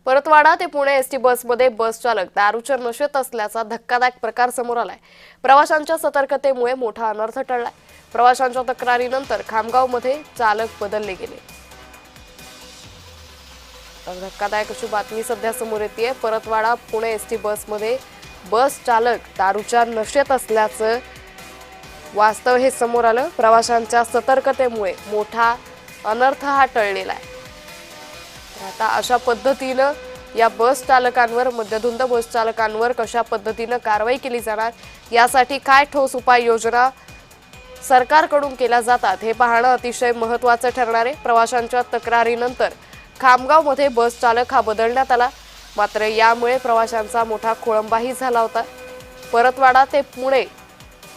परतवाडा ते पुणे एसटी बसमध्ये बस चालक दारूच्या नशेत असल्याचा धक्कादायक प्रकार समोर आलाय। प्रवाशांच्या सतर्कतेमुळे मोठा अनर्थ टळलाय। प्रवाशांच्या तक्रारीनंतर खामगावमध्ये चालक बदलले गेले। तर धक्कादायक अशी बातमी सध्या समोर येतेय। परतवाडा पुणे एसटी बसमध्ये बस चालक दारूच्या नशेत असल्याचं वास्तव हे समोर आलं। प्रवाशांच्या सतर्कतेमुळे मोठा अनर्थ हा टळलेला आहे। आता अशा पद्धतीने या बस चालकांवर मद्यधुंद बस चालकांवर कशा पद्धतीने कारवाई केली जाणार, यासाठी काय ठोस उपाययोजना सरकारकडून केल्या जातात हे पाहणं अतिशय महत्त्वाचं ठरणार आहे। प्रवाशांच्या तक्रारीनंतर खामगावमध्ये बस चालक हा बदलण्यात आला, मात्र यामुळे प्रवाशांचा मोठा खोळंबाही झाला होता। परतवाडा ते पुणे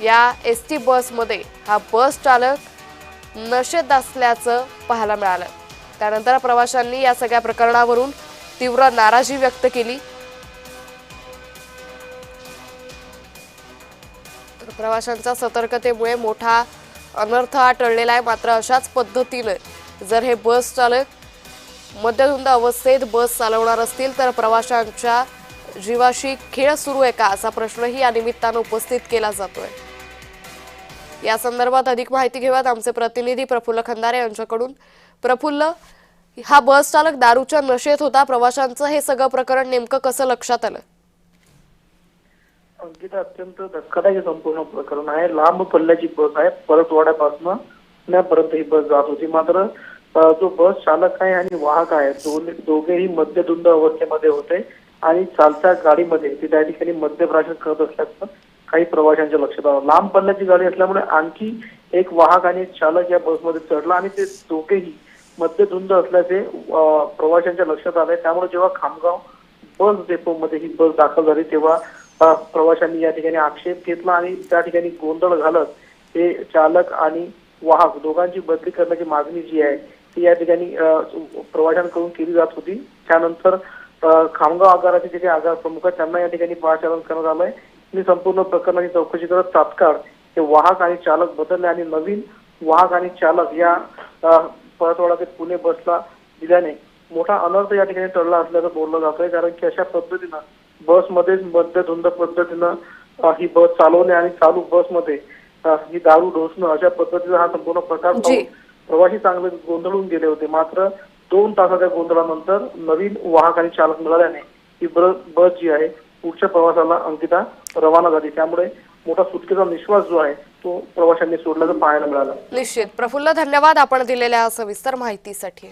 या एसटी बसमध्ये हा बस चालक नशेत असल्याचं पाहायला मिळालं। त्यानंतर प्रवाशांनी या सगळ्या प्रकरणावरून तीव्र नाराजी व्यक्त केली। तर प्रवाशांच्या सतर्कतेमुळे मोठा अनर्थ हा टळलेला आहे। मात्र अशाच पद्धतीने जर हे बस चालक मद्यधुंद अवस्थेत बस चालवणार असतील तर प्रवाशांच्या जीवाशी खेळ सुरू आहे का, असा प्रश्नही या निमित्तानं उपस्थित केला जातोय। या संदर्भात अधिक माहिती घेऊयात आमचे प्रतिनिधी प्रफुल्ल खंदारे यांच्याकडून। प्रफुल्ल, हा बस चालक दारूच्या नशेत होता, प्रवाशांचं हे सगळं प्रकरण नेमकं कसं लक्षात आलं? अंकिता, अत्यंत धक्कादायक संपूर्ण प्रकरण आहे। लांब पल्ल्याची बस आहे, परतवाड्यापासून पुण्यापर्यंत ही बस जात होती। मात्र जो बस चालक आहे आणि वाहक आहे दोघेही मद्यधुंद अवस्थेमध्ये होते आणि चालत्या गाडीमध्ये ते त्या ठिकाणी मद्यप्राशन करत असल्याचं काही प्रवाशांच्या लक्षात आलं। लांब पल्ल्याची गाडी असल्यामुळे आणखी एक वाहक आणि एक चालक या बसमध्ये चढला आणि ते दोघेही मद्यधुंद असल्याचे प्रवाशांच्या लक्षात आले। त्यामुळे जेव्हा खामगाव बस डेपोमध्ये ही बस दाखल झाली तेव्हा प्रवाशांनी या ठिकाणी आक्षेप घेतला आणि त्या ठिकाणी गोंधळ घालत ते चालक आणि वाहक दोघांची बदली करण्याची मागणी जी आहे ती या ठिकाणी प्रवाशांकडून केली जात होती। त्यानंतर खामगाव आगाराचे जे काही आगार प्रमुख आहेत त्यांना या ठिकाणी पाचारण करण्यात आलंय। मी संपूर्ण प्रकरणाची चौकशी करत तात्काळ हे वाहक आणि चालक बदलले आणि नवीन वाहक आणि चालक या परतवाडा ते पुणे बसला दिल्याने मोठा अनर्थ या ठिकाणी टळला असल्याचं बोललं जातंय। कारण की अशा पद्धतीनं बसमध्येच मद्यधुंद पद्धतीनं ही बस चालवणे आणि चालू बसमध्ये ही दारू ढोसणं, अशा पद्धतीचा हा संपूर्ण प्रकार पाहून प्रवासी चांगले गोंधळून गेले होते। मात्र 2 तासाच्या गोंधळानंतर नवीन वाहक आणि चालक मिळाल्याने ही बस जी आहे पुढच्या प्रवासाला अंकिता रवाना झाली। त्यामुळे मोठा सुटकेचा निश्वास जो आहे तो प्रवाशांनी सोडल्याचं पाहायला मिळालं। निश्चित प्रफुल्ल, धन्यवाद आपण दिलेल्या सविस्तर माहितीसाठी।